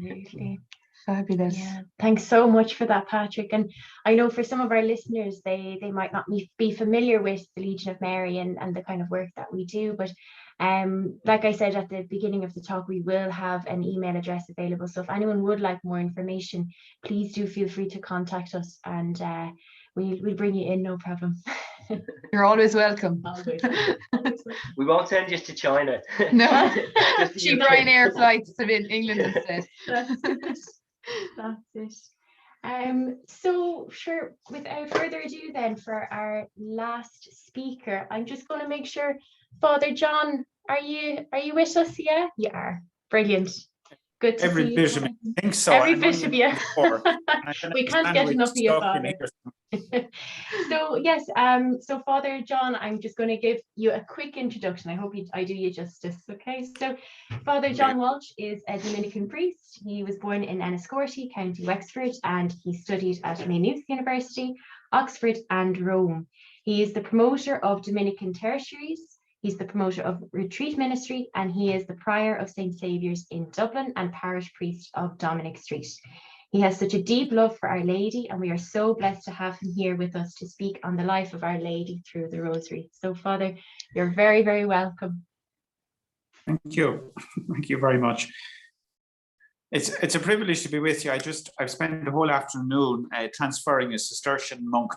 Absolutely. Fabulous. Yeah, thanks so much for that, Patrick. And I know for some of our listeners, they might not be familiar with the Legion of Mary and the kind of work that we do. But like I said at the beginning of the talk, we will have an email address available. So if anyone would like more information, please do feel free to contact us, and we'll bring you in, no problem. You're always welcome. Always. We won't send you to China. No, Just the cheap UK. Ryanair flights to England instead. That's it. So sure, without further ado then, for our last speaker, I'm just going to make sure, Father John, are you with us? Yeah, you are. Brilliant. Good to Every see bit you. of me. I think so. Every I'm bit only of you. in four. We can't get enough of you, Father. Here. So yes, so Father John, I'm just going to give you a quick introduction. I hope I do you justice. Okay, so Father John Walsh is a Dominican priest. He was born in Enniscorthy, County Wexford, and he studied at Maynooth University, Oxford, and Rome. He is the promoter of Dominican tertiaries. He's the promoter of retreat ministry, and he is the prior of St. Saviour's in Dublin and parish priest of Dominic Street. He has such a deep love for Our Lady, and we are so blessed to have him here with us to speak on the life of Our Lady through the Rosary. So, Father, you're very, very welcome. Thank you. Thank you very much. It's a privilege to be with you. I've spent the whole afternoon transferring a Cistercian monk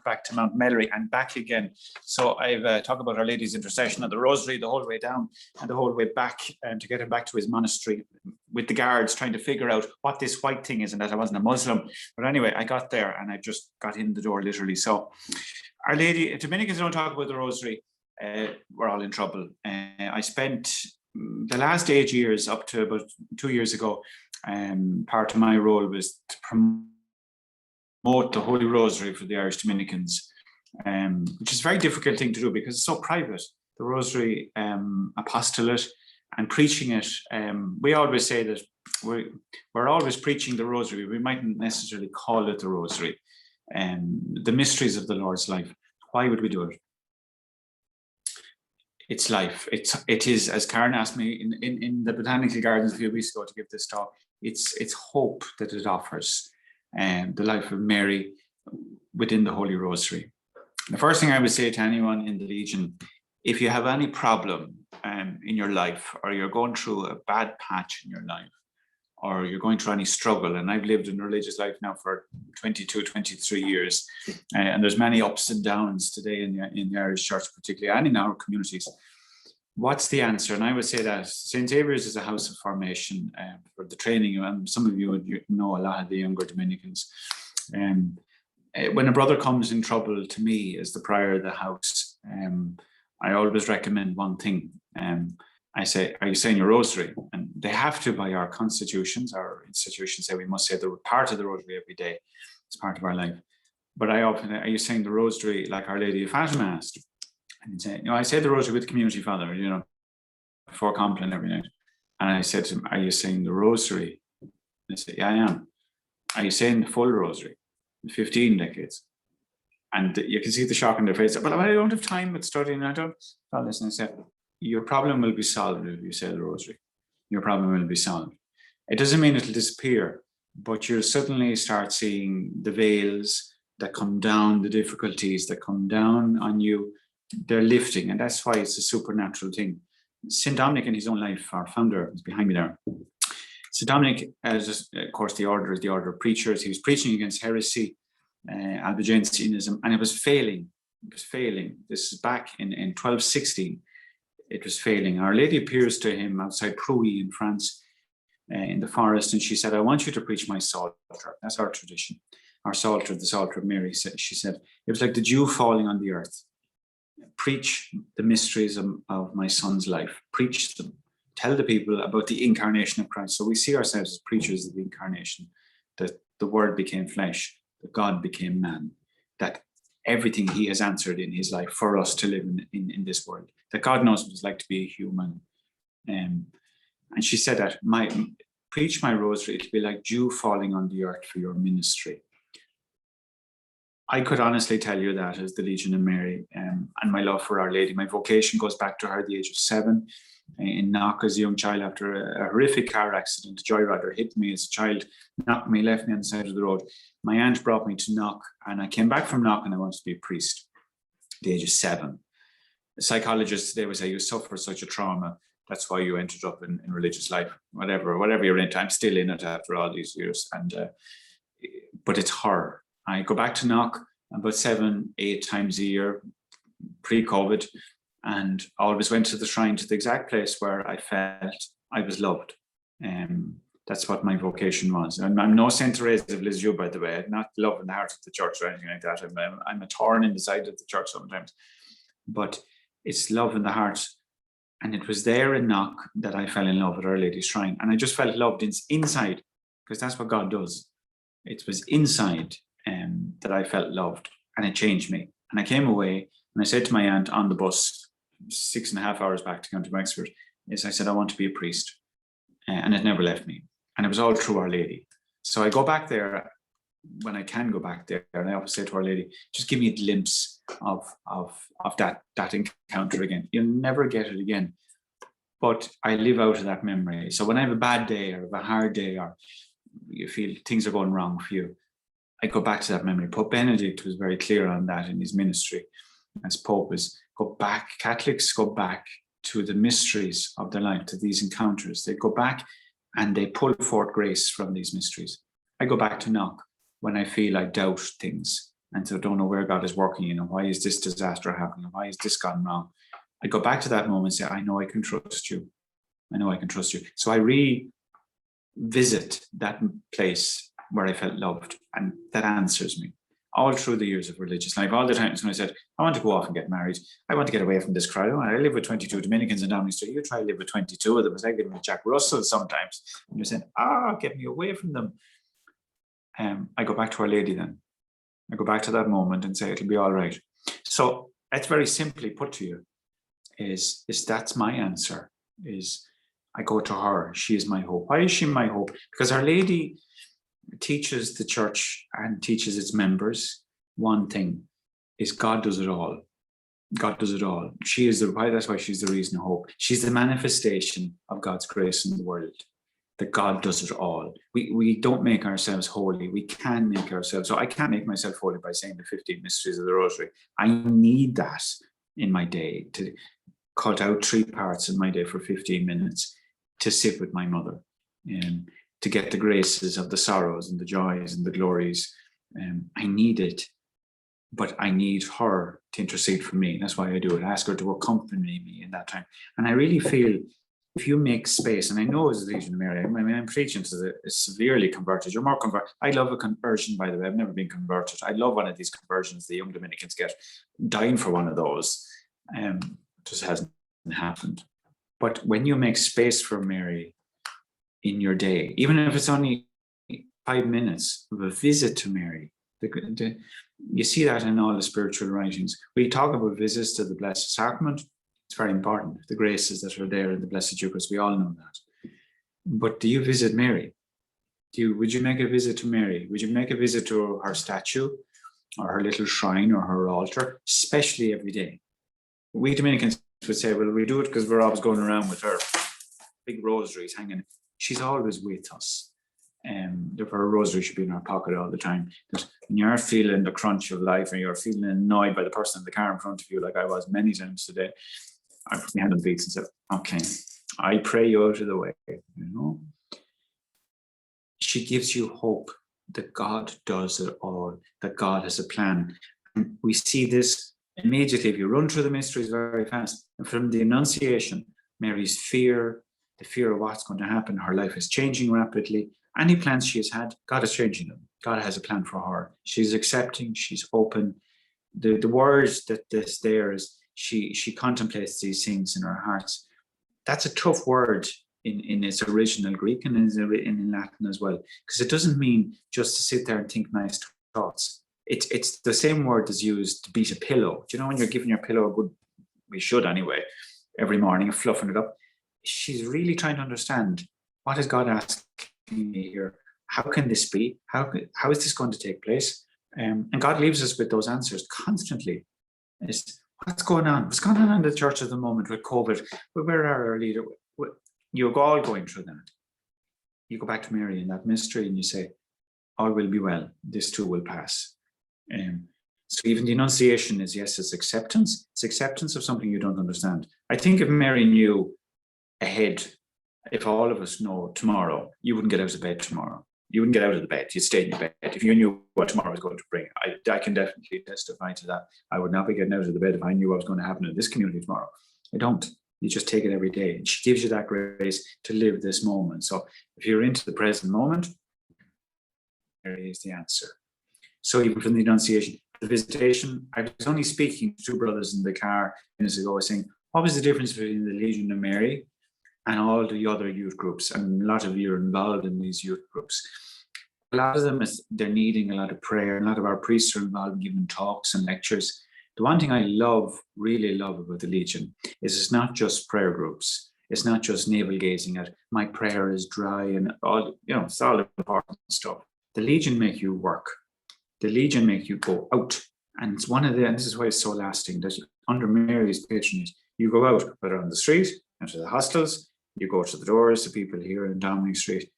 back to Mount Melleray and back again. So I've talked about Our Lady's intercession of the Rosary the whole way down and the whole way back, to get him back to his monastery with the guards trying to figure out what this white thing is and that I wasn't a Muslim. But anyway, I got there and I just got in the door literally. So Our Lady, if Dominicans don't talk about the Rosary, we're all in trouble. I spent the last 8 years up to about 2 years ago, part of my role was to promote the Holy Rosary for the Irish Dominicans, which is a very difficult thing to do because it's so private. The Rosary apostolate and preaching it, we always say that we're always preaching the Rosary. We mightn't necessarily call it the Rosary. The mysteries of the Lord's life. Why would we do it? It's life. It is, as Karen asked me in the Botanical Gardens a few weeks ago to give this talk, it's hope that it offers. The life of Mary within the Holy Rosary. The first thing I would say to anyone in the Legion, if you have any problem in your life, or you're going through a bad patch in your life, or you're going through any struggle, and I've lived in religious life now for 22, 23 years, and there's many ups and downs today in the Irish Church particularly, and in our communities. What's the answer? And I would say that St. Saviour's is a house of formation for the training, and some of you would know a lot of the younger Dominicans. When a brother comes in trouble to me as the prior of the house, I always recommend one thing. I say, are you saying your Rosary? And they have to, by our constitutions, our institutions say we must say the part of the Rosary every day. It's part of our life. But I often, are you saying the Rosary like Our Lady of Fatima asked? And he'd say, I say the Rosary with the community father, before Compline every night. And I said to him, are you saying the Rosary? And he said, yeah, I am. Are you saying the full Rosary? 15 decades. And you can see the shock in their face. But I don't have time with studying. I don't listen. I said, your problem will be solved if you say the Rosary. Your problem will be solved. It doesn't mean it'll disappear, but you'll suddenly start seeing the veils that come down, the difficulties that come down on you. They're lifting, and that's why it's a supernatural thing. St. Dominic in his own life, our founder, is behind me there. St. Dominic, of course, the order is the order of preachers. He was preaching against heresy, Albigensianism, and it was failing. It was failing. This is back in 1216. It was failing. Our Lady appears to him outside Prouy in France, in the forest, and she said, I want you to preach my Psalter. That's our tradition. Our Psalter, the Psalter of Mary, she said, it was like the dew falling on the earth. Preach the mysteries of my son's life. Preach them. Tell the people about the incarnation of Christ. So we see ourselves as preachers of the incarnation, that the Word became flesh, that God became man, that everything he has answered in his life for us to live in this world, that God knows what it's like to be a human. And she said that, preach my Rosary, it'll be like dew falling on the earth for your ministry. I could honestly tell you that as the Legion of Mary, and my love for Our Lady. My vocation goes back to her at the age of 7. in Knock as a young child after a horrific car accident. A joyrider hit me as a child, knocked me, left me on the side of the road. My aunt brought me to Knock, and I came back from Knock and I wanted to be a priest at the age of 7. Psychologists today would say you suffer such a trauma, that's why you ended up in religious life, whatever you're into. I'm still in it after all these years, but it's horror. I go back to Knock about 7-8 times a year pre-COVID, and always went to the shrine, to the exact place where I felt I was loved. That's what my vocation was. And I'm no Saint Teresa of Lisieux, by the way. I'm not love in the heart of the church or anything like that. I'm a thorn in the side of the church sometimes, but it's love in the heart. And it was there in Knock that I fell in love with Our Lady's Shrine. And I just felt loved inside, because that's what God does. It was inside that I felt loved, and it changed me. And I came away and I said to my aunt on the bus, 6.5 hours back to County Wexford, I said, I want to be a priest. And it never left me. And it was all through Our Lady. So I go back there when I can go back there. And I always say to Our Lady, just give me a glimpse of that encounter again. You'll never get it again. But I live out of that memory. So when I have a bad day or a hard day, or you feel things are going wrong for you, I go back to that memory. Pope Benedict was very clear on that in his ministry as Pope, is go back. Catholics go back to the mysteries of their life, to these encounters. They go back and they pull forth grace from these mysteries. I go back to Knock when I feel I doubt things and so don't know where God is working, why is this disaster happening? Why is this gone wrong? I go back to that moment and say, I know I can trust you. I know I can trust you. So I revisit that place where I felt loved, and that answers me all through the years of religious life. All the times when I said, I want to go off and get married. I want to get away from this crowd. I live with 22 Dominicans in Downing Street. You try to live with 22 of them. It's like living with Jack Russell sometimes. And you're saying, get me away from them. I go back to Our Lady then. I go back to that moment and say, it'll be all right. So it's very simply put to you, is that's my answer, is I go to her. She is my hope. Why is she my hope? Because Our Lady teaches the church and teaches its members one thing, is God does it all. God does it all. She is that's why she's the reason of hope. She's the manifestation of God's grace in the world, that God does it all. We don't make ourselves holy. We can make ourselves. So I can't make myself holy by saying the 15 mysteries of the Rosary. I need that in my day, to cut out 3 parts in my day for 15 minutes to sit with my mother, and to get the graces of the sorrows and the joys and the glories. I need it, but I need her to intercede for me. That's why I do it. I ask her to accompany me in that time. And I really feel if you make space, and I know as a Legion of Mary, I'm preaching to the severely converted. You're more converted. I love a conversion, by the way. I've never been converted. I love one of these conversions the young Dominicans get. Dying for one of those. Just hasn't happened. But when you make space for Mary in your day, even if it's only 5 minutes of a visit to Mary, you see that in all the spiritual writings. We talk about visits to the Blessed Sacrament. It's very important, the graces that are there in the Blessed Eucharist. We all know that. But do you visit Mary? Would you make a visit to Mary? Would you make a visit to her statue or her little shrine or her altar, especially every day? We Dominicans would say, well, we do it because we're always going around with her big rosaries hanging. She's always with us. Therefore, a rosary should be in our pocket all the time. That when you're feeling the crunch of life and you're feeling annoyed by the person in the car in front of you, like I was many times today, I put my hand on the beats and said, okay, I pray you out of the way. She gives you hope that God does it all, that God has a plan. And we see this immediately if you run through the mysteries very fast. And from the Annunciation, Mary's fear, the fear of what's going to happen, her life is changing rapidly. Any plans she has had, God is changing them. God has a plan for her. She's accepting, she's open. The words that this there is, she contemplates these things in her heart. That's a tough word in its original Greek and in Latin as well, because it doesn't mean just to sit there and think nice thoughts. It's the same word that's used to beat a pillow. Do you know when you're giving your pillow a good, we should anyway, every morning, fluffing it up? She's really trying to understand, what is God asking me here? How can this be? How is this going to take place? And God leaves us with those answers constantly. What's going on? What's going on in the church at the moment with COVID? Where are our leaders? You're all going through that. You go back to Mary in that mystery and you say, all will be well. This too will pass. So even the Annunciation is, yes, it's acceptance. It's acceptance of something you don't understand. I think if Mary knew ahead, if all of us know tomorrow, you wouldn't get out of bed tomorrow. You wouldn't get out of the bed. You'd stay in your bed. If you knew what tomorrow was going to bring, I can definitely testify to that. I would not be getting out of the bed if I knew what was going to happen in this community tomorrow. I don't. You just take it every day. And she gives you that grace to live this moment. So if you're into the present moment, Mary is the answer. So even from the Annunciation, the visitation, I was only speaking to two brothers in the car minutes ago, saying, what was the difference between the Legion of Mary and all the other youth groups? And a lot of you are involved in these youth groups. A lot of them, they're needing a lot of prayer. A lot of our priests are involved in giving talks and lectures. The one thing I love, really love about the Legion is it's not just prayer groups. It's not just navel gazing at my prayer is dry and all, it's all important stuff. The Legion make you work. The Legion make you go out. And it's and this is why it's so lasting, that under Mary's patronage, you go out, whether on the street, into the hostels, you go to the doors, the people here in Downing Street,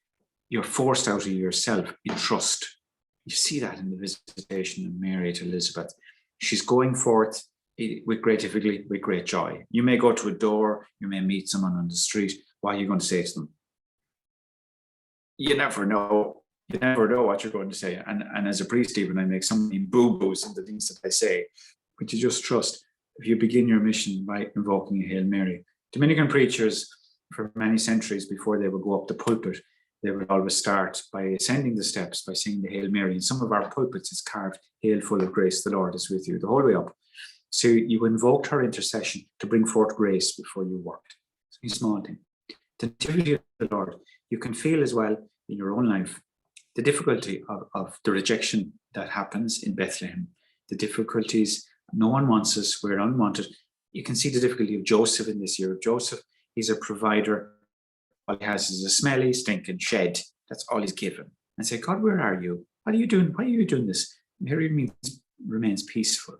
you're forced out of yourself in trust. You see that in the visitation of Mary to Elizabeth. She's going forth with great difficulty, with great joy. You may go to a door, you may meet someone on the street. What are you going to say to them? You never know. You never know what you're going to say. And as a priest, even I make so many boo-boos in the things that I say. But you just trust. If you begin your mission by invoking a Hail Mary. Dominican preachers, for many centuries before they would go up the pulpit, they would always start by ascending the steps by saying the Hail Mary. In some of our pulpits, it's carved, Hail full of grace, the Lord is with you, the whole way up. So you invoked her intercession to bring forth grace before you worked. It's a small thing. The nativity of the Lord, you can feel as well in your own life the difficulty of the rejection that happens in Bethlehem, the difficulties, no one wants us, we're unwanted. You can see the difficulty of Joseph in this year. Joseph, he's a provider. All he has is a smelly, stinking shed. That's all he's given. And say, God, where are you? What are you doing? Why are you doing this? Mary remains peaceful.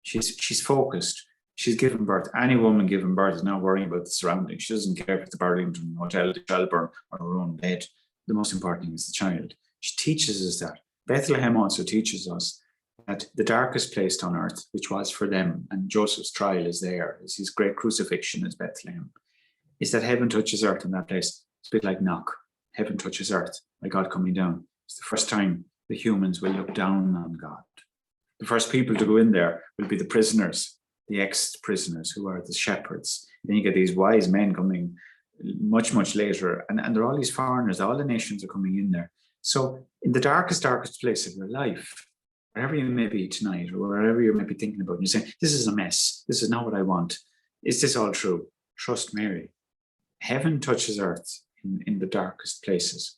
She's focused. She's given birth. Any woman giving birth is not worrying about the surroundings. She doesn't care if it's the Burlington Hotel, the Shelburne, or her own bed. The most important thing is the child. She teaches us that. Bethlehem also teaches us that the darkest place on earth, which was for them, and Joseph's trial is there, is his great crucifixion is Bethlehem, is that heaven touches earth in that place. It's a bit like knock. Heaven touches earth, like God coming down. It's the first time the humans will look down on God. The first people to go in there will be the prisoners, the ex-prisoners who are the shepherds. Then you get these wise men coming much, much later, and there are all these foreigners, all the nations are coming in there. So in the darkest place of your life, wherever you may be tonight, or wherever you may be thinking about, and you're saying, this is a mess, this is not what I want. Is this all true? Trust Mary. Heaven touches earth in the darkest places.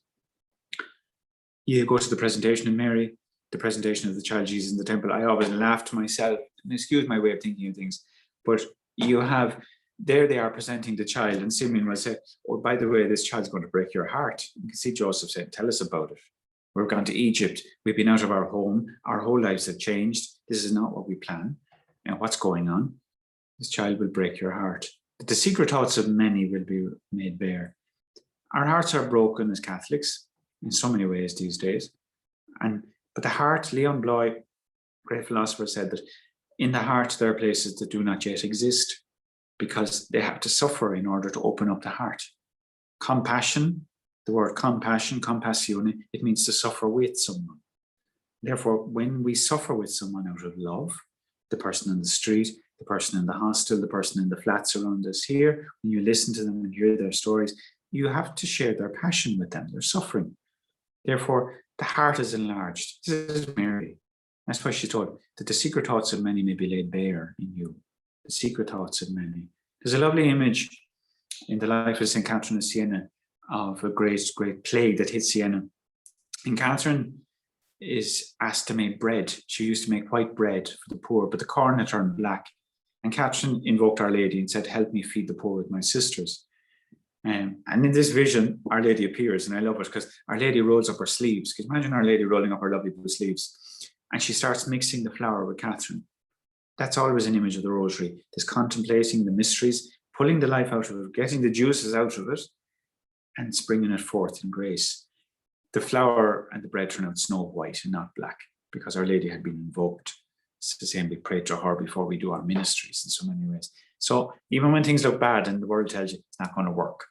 You go to the presentation of Mary, the presentation of the child Jesus in the temple. I always laugh to myself, and excuse my way of thinking of things, but you have, there they are presenting the child, and Simeon will say, oh, by the way, this child's going to break your heart. You can see Joseph saying, tell us about it. We've gone to Egypt. We've been out of our home. Our whole lives have changed. This is not what we plan. And what's going on? This child will break your heart. But the secret thoughts of many will be made bare. Our hearts are broken as Catholics in so many ways these days. But the heart, Leon Bloy, great philosopher, said that in the heart there are places that do not yet exist because they have to suffer in order to open up the heart. Compassion, the word compassion, compassione, it means to suffer with someone. Therefore, when we suffer with someone out of love, the person in the street, the person in the hostel, the person in the flats around us here, when you listen to them and hear their stories, you have to share their passion with them, their suffering. Therefore, the heart is enlarged. This is Mary. That's why she told that the secret thoughts of many may be laid bare in you. The secret thoughts of many. There's a lovely image in the life of St. Catherine of Siena of a great plague that hit Siena. And Catherine is asked to make bread. She used to make white bread for the poor, but the corn had turned black. And Catherine invoked Our Lady and said, help me feed the poor with my sisters. And in this vision, Our Lady appears, and I love it because Our Lady rolls up her sleeves. Can you imagine Our Lady rolling up her lovely blue sleeves? And she starts mixing the flour with Catherine. That's always an image of the Rosary. This contemplating the mysteries, pulling the life out of it, getting the juices out of it, and springing it forth in grace. The flour and the bread turn out snow white and not black, because Our Lady had been invoked. It's the same, we pray to her before we do our ministries in so many ways. So even when things look bad and the world tells you it's not going to work,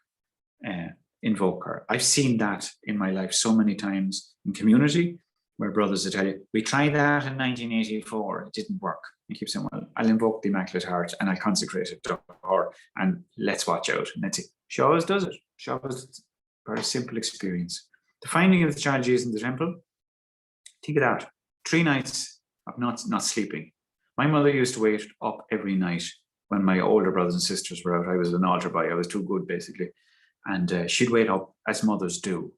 invoke her. I've seen that in my life so many times in community, where brothers will tell you, we tried that in 1984, it didn't work. You keep saying, well, I'll invoke the Immaculate Heart and I'll consecrate it to her and let's watch out. And that's it. She always does it. She always, very simple experience. The finding of the child Jesus in the temple, think of that. 3 nights of not sleeping. My mother used to wait up every night when my older brothers and sisters were out. I was an altar boy. I was too good, basically. And she'd wait up, as mothers do,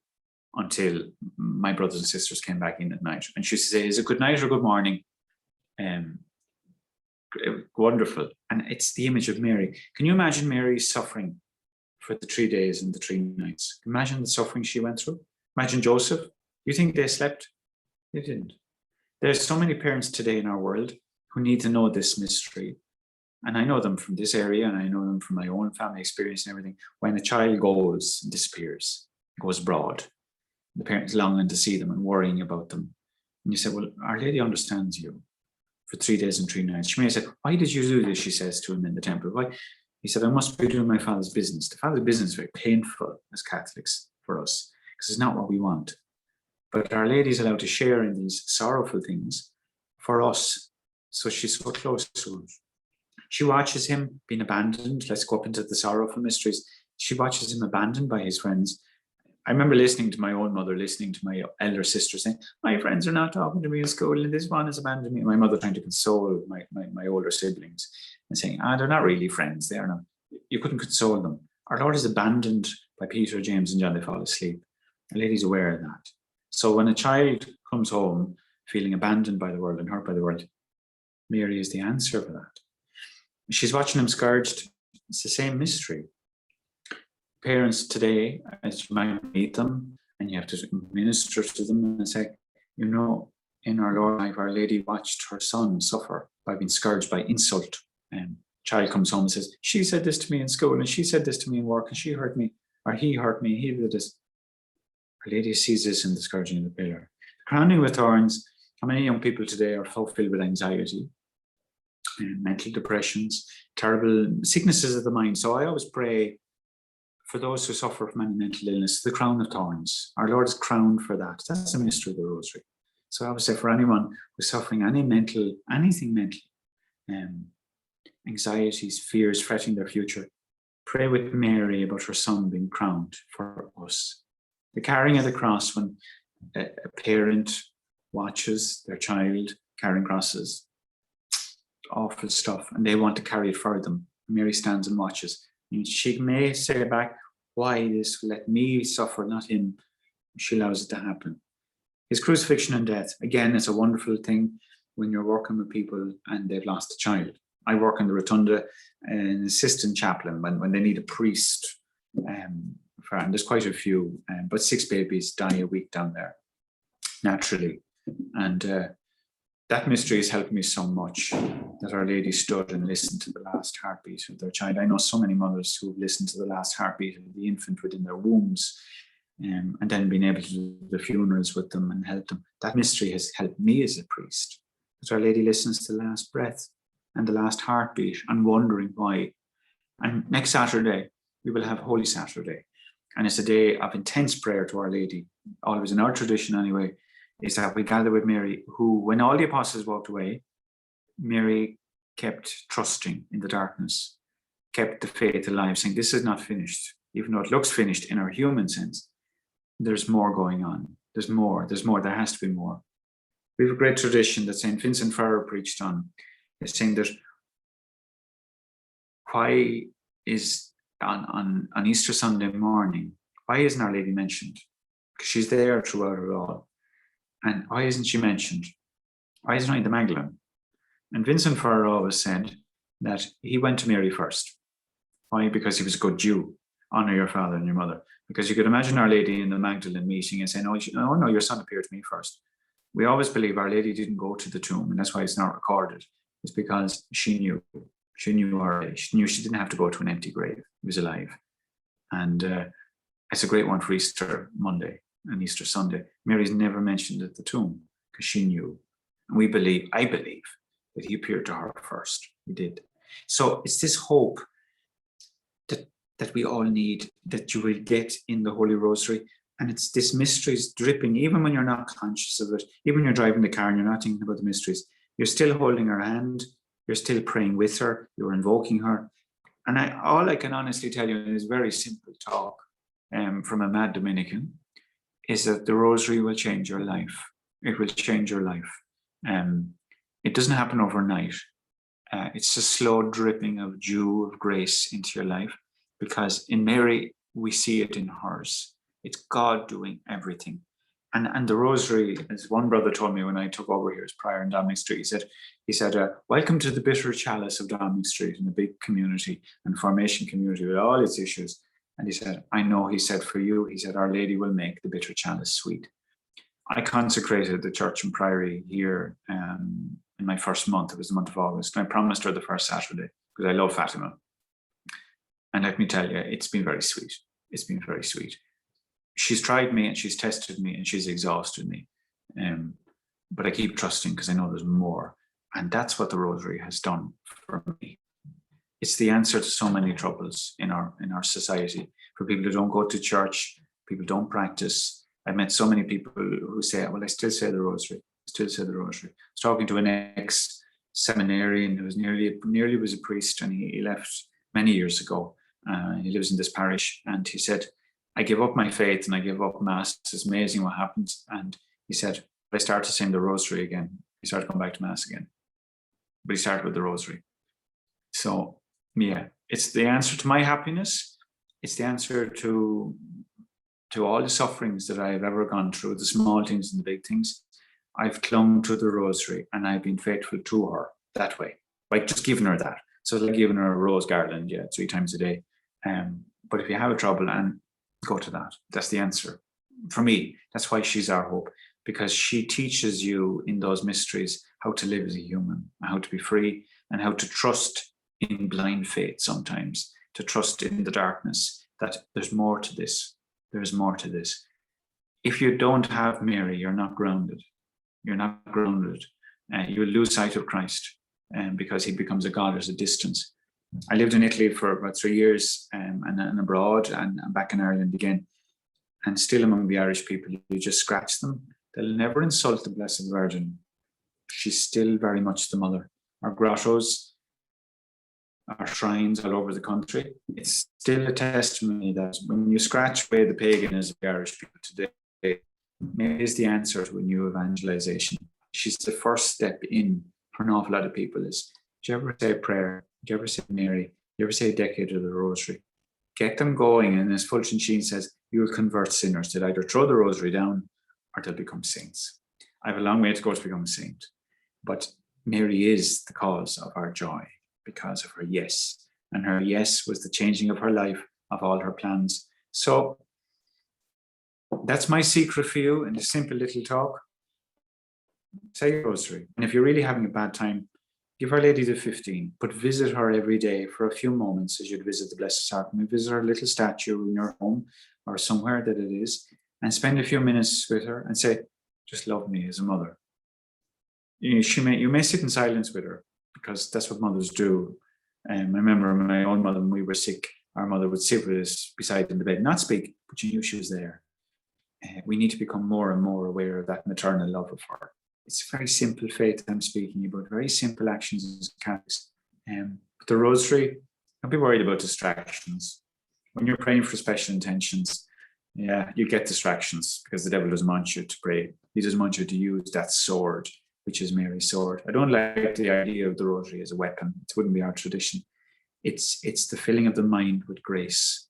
until my brothers and sisters came back in at night. And she used to say, is it good night or good morning? Wonderful. And it's the image of Mary. Can you imagine Mary suffering for the 3 days and the 3 nights? Imagine the suffering she went through. Imagine Joseph. You think they slept? They didn't. There's so many parents today in our world who need to know this mystery. And I know them from this area, and I know them from my own family experience and everything. When a child goes and disappears, goes abroad, the parents longing to see them and worrying about them. And you say, well, Our Lady understands you for 3 days and 3 nights. She may say, why did you do this? She says to him in the temple. Why? He said, I must be doing my Father's business. The Father's business is very painful as Catholics for us, because it's not what we want. But Our Lady is allowed to share in these sorrowful things for us. So she's so close to us. She watches him being abandoned. Let's go up into the sorrowful mysteries. She watches him abandoned by his friends. I remember listening to my own mother, listening to my elder sister saying, my friends are not talking to me in school and this one has abandoned me. My mother trying to console my older siblings and saying, they're not really friends. They are not. You couldn't console them. Our Lord is abandoned by Peter, James and John. They fall asleep. Our Lady's aware of that. So when a child comes home feeling abandoned by the world and hurt by the world, Mary is the answer for that. She's watching him scourged. It's the same mystery. Parents today, as you might meet them, and you have to minister to them and say, you know, in our Lord life, Our Lady watched her son suffer by being scourged by insult. And child comes home and says, she said this to me in school, and she said this to me in work, and she hurt me, or he hurt me, he did this. Our Lady sees this in the scourging of the pillar. The crowning with thorns. How many young people today are so filled with anxiety and mental depressions, terrible sicknesses of the mind? So I always pray for those who suffer from any mental illness, the crown of thorns. Our Lord is crowned for that. That's the mystery of the Rosary. So I would say for anyone who's suffering anything mental, anxieties, fears, fretting their future, pray with Mary about her son being crowned for us. The carrying of the cross, when a parent watches their child carrying crosses, awful stuff, and they want to carry it for them. Mary stands and watches. And she may say back, why this? Let me suffer, not him. She allows it to happen. His crucifixion and death, again, it's a wonderful thing when you're working with people and they've lost a child. I work in the Rotunda, an assistant chaplain, when they need a priest, and there's quite a few, but 6 babies die a week down there, naturally. And that mystery has helped me so much, that Our Lady stood and listened to the last heartbeat of their child. I know so many mothers who've listened to the last heartbeat of the infant within their wombs, and then been able to do the funerals with them and help them. That mystery has helped me as a priest, that Our Lady listens to the last breath and the last heartbeat and wondering why. And next Saturday, we will have Holy Saturday. And it's a day of intense prayer to Our Lady, always in our tradition anyway, is that we gather with Mary, who, when all the apostles walked away, Mary kept trusting in the darkness, kept the faith alive, saying, this is not finished. Even though it looks finished in our human sense, there's more going on. There's more, there has to be more. We have a great tradition that St. Vincent Ferrer preached on, is saying that why is, on Easter Sunday morning, why isn't Our Lady mentioned? Because she's there throughout it all. And why isn't she mentioned? Why isn't Mary the Magdalene? And Vincent Ferrer always said that he went to Mary first. Why? Because he was a good Jew. Honor your father and your mother. Because you could imagine Our Lady in the Magdalene meeting and saying, oh no, your son appeared to me first. We always believe Our Lady didn't go to the tomb, and that's why it's not recorded. is because she knew her. She knew she didn't have to go to an empty grave. He was alive. And it's a great one for Easter Monday and Easter Sunday. Mary's never mentioned at the tomb because she knew. And I believe, that he appeared to her first. He did. So it's this hope that we all need, that you will get in the Holy Rosary. And it's this mysteries dripping, even when you're not conscious of it, even when you're driving the car and you're not thinking about the mysteries, you're still holding her hand, you're still praying with her, you're invoking her. And all I can honestly tell you in this very simple talk from a mad Dominican is that the Rosary will change your life. It will change your life. It doesn't happen overnight. It's a slow dripping of dew of grace into your life, because in Mary, we see it in hers. It's God doing everything. And the Rosary, as one brother told me when I took over here as prior in Dominic Street, he said, welcome to the bitter chalice of Dominic Street, in a big community and formation community with all its issues. And he said, I know, he said, for you, he said, Our Lady will make the bitter chalice sweet. I consecrated the church and priory here in my first month. It was the month of August. And I promised her the first Saturday because I love Fatima. And let me tell you, it's been very sweet. It's been very sweet. She's tried me and she's tested me and she's exhausted me. But I keep trusting because I know there's more. And that's what the Rosary has done for me. It's the answer to so many troubles in our society. For people who don't go to church, people don't practice. I've met so many people who say, well, I still say the Rosary. I still say the Rosary. I was talking to an ex-seminarian who was nearly was a priest, and he left many years ago. He lives in this parish, and he said, I give up my faith and I give up Mass. It's amazing what happens. And he said, I started saying the Rosary again. He started going back to Mass again. But he started with the Rosary. So, yeah, it's the answer to my happiness. It's the answer to all the sufferings that I've ever gone through, the small things and the big things. I've clung to the Rosary and I've been faithful to her that way, by just giving her that. So like giving her a rose garland, 3 times a day. But if you have a trouble, and go to that. That's the answer. For me, that's why she's our hope, because she teaches you in those mysteries how to live as a human, how to be free, and how to trust in blind faith sometimes, to trust in the darkness, that there's more to this. There's more to this. If you don't have Mary, you're not grounded. You're not grounded. You will lose sight of Christ because he becomes a God at a distance. I lived in Italy for about 3 years and abroad, and back in Ireland again. And still among the Irish people, you just scratch them. They'll never insult the Blessed Virgin. She's still very much the mother. Our grottos, our shrines all over the country, it's still a testimony that when you scratch away the paganism of the Irish people today, Mary is the answer to a new evangelization. She's the first step in for an awful lot of people. Is, do you ever say a prayer? Do you ever say Mary? Do you ever say a decade of the Rosary? Get them going, and as Fulton Sheen says, you will convert sinners. They'll either throw the Rosary down or they'll become saints. I have a long way to go to become a saint, but Mary is the cause of our joy because of her yes. And her yes was the changing of her life, of all her plans. So that's my secret for you in a simple little talk. Say your Rosary. And if you're really having a bad time, give Our Lady the 15, but visit her every day for a few moments as you'd visit the Blessed Sacrament. Visit her little statue in your home or somewhere that it is, and spend a few minutes with her and say, just love me as a mother. You may sit in silence with her, because that's what mothers do. I remember my own mother, when we were sick, our mother would sit with us beside in the bed, not speak, but you knew she was there. We need to become more and more aware of that maternal love of her. It's a very simple faith I'm speaking about, very simple actions as Catholics. But the Rosary, don't be worried about distractions. When you're praying for special intentions, you get distractions because the devil doesn't want you to pray. He doesn't want you to use that sword, which is Mary's sword. I don't like the idea of the Rosary as a weapon. It wouldn't be our tradition. It's the filling of the mind with grace.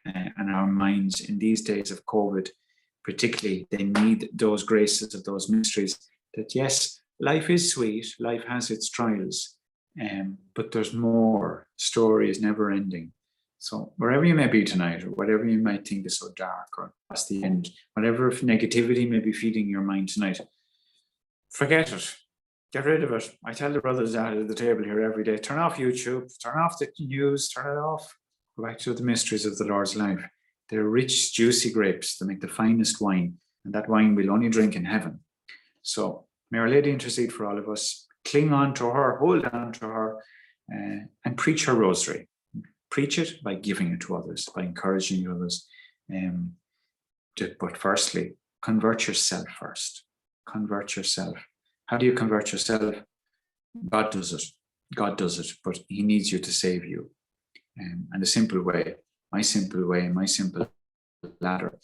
And our minds in these days of COVID, particularly, they need those graces of those mysteries. That yes, life is sweet, life has its trials, but there's more. Story is never ending. So wherever you may be tonight, or whatever you might think is so dark, or past the end, whatever negativity may be feeding your mind tonight, forget it. Get rid of it. I tell the brothers out at the table here every day, turn off YouTube, turn off the news, turn it off. Go back to the mysteries of the Lord's life. They're rich, juicy grapes that make the finest wine, and that wine we'll only drink in heaven. So may Our Lady intercede for all of us. Cling on to her, hold on to her, and preach her rosary. Preach it by giving it to others, by encouraging others. But firstly, convert yourself first. Convert yourself. How do you convert yourself? God does it. God does it, but He needs you to save you. And the simple way, my simple ladder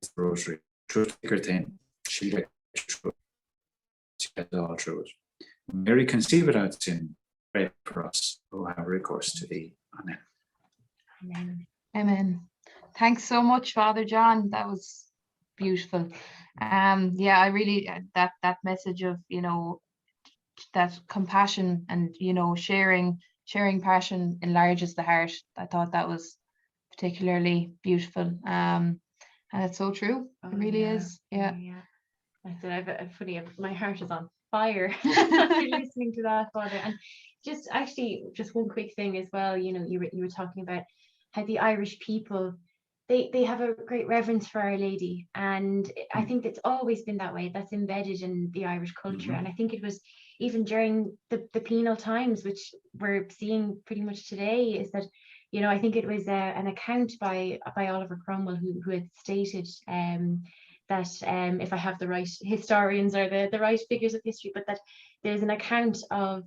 is the rosary. Truth, thicker thing. She gets all through it. Mary conceived without sin. Pray for us who have recourse to Thee. Amen. Amen. Amen. Thanks so much, Father John. That was beautiful. Yeah, I really that message of, you know, that compassion and, you know, sharing passion enlarges the heart. I thought that was particularly beautiful. And it's so true. It really is. Yeah. I said, my heart is on fire after listening to that, Father. And just one quick thing as well. You know, you were talking about how the Irish people, they have a great reverence for Our Lady, and I think it's always been that way. That's embedded in the Irish culture, and I think it was even during the penal times, which we're seeing pretty much today. Is that, you know, I think it was an account by Oliver Cromwell who had stated that if I have the right historians or the right figures of history, but that there's an account of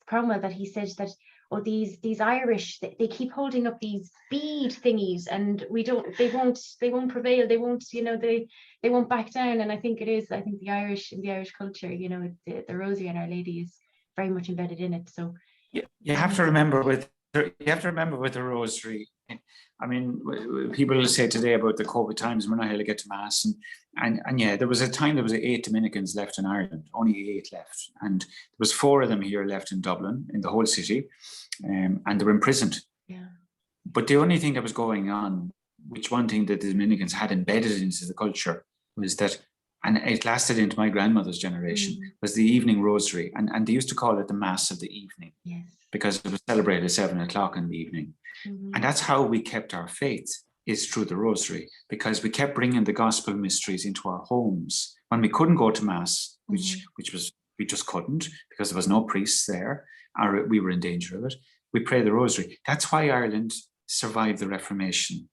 Cromwell that he said that, oh, these Irish, they keep holding up these bead thingies, and they won't prevail, they won't, you know, they won't back down. And I think the Irish, in the Irish culture, you know, the Rosary and Our Lady is very much embedded in it. So you have to remember with the Rosary. I mean, people will say today about the COVID times, we're not able to get to Mass, and yeah, there was a time there was 8 Dominicans left in Ireland, only 8 left, and there was 4 of them here left in Dublin, in the whole city, and they were imprisoned. Yeah. But the only thing that was going on, which one thing that the Dominicans had embedded into the culture, was that, and it lasted into my grandmother's generation, was the evening rosary, and they used to call it the Mass of the evening. Yes. Because it was celebrated at 7 o'clock in the evening. And that's how we kept our faith, is through the rosary, because we kept bringing the gospel mysteries into our homes. When we couldn't go to Mass, which was, we just couldn't, because there was no priests there, or we were in danger of it, we pray the rosary. That's why Ireland survived the Reformation,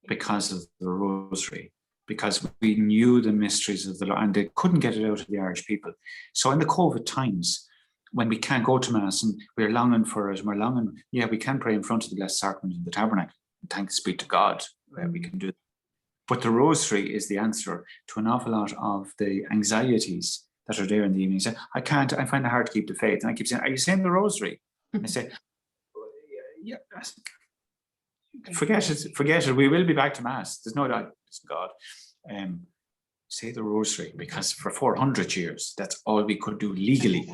because of the rosary, because we knew the mysteries of the Lord, and they couldn't get it out of the Irish people. So in the COVID times, when we can't go to Mass and we're longing for it, we can pray in front of the Blessed Sacrament in the tabernacle. Thanks be to God, we can do that. But the rosary is the answer to an awful lot of the anxieties that are there in the evening. So I find it hard to keep the faith. And I keep saying, are you saying the rosary? I say, yeah, forget it. We will be back to Mass. There's no doubt, it's God. Say the rosary, because for 400 years, that's all we could do legally.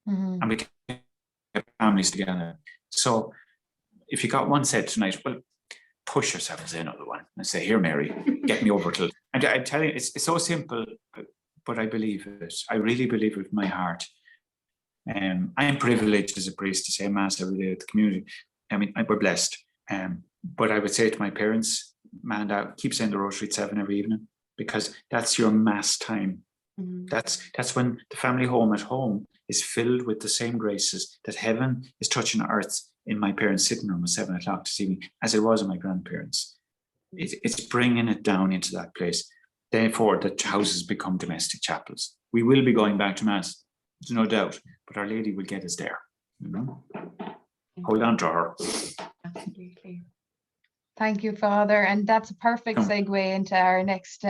And we kept families together. So if you got one said tonight, well, push yourself to another one and say, here, Mary, get me over till. And I tell you, it's so simple, but I believe it. I really believe it with my heart. I'm privileged as a priest to say Mass every day at the community. I mean, we're blessed. But I would say to my parents, man, keep saying the rosary at 7 every evening, because that's your Mass time. That's when the family home at home is filled with the same graces that heaven is touching earth in my parents' sitting room at 7 o'clock this evening, as it was in my grandparents. It's bringing it down into that place. Therefore, the houses become domestic chapels. We will be going back to Mass, there's no doubt, but Our Lady will get us there. You know? Hold on to her. Absolutely. Thank you, Father. And that's a perfect segue into our next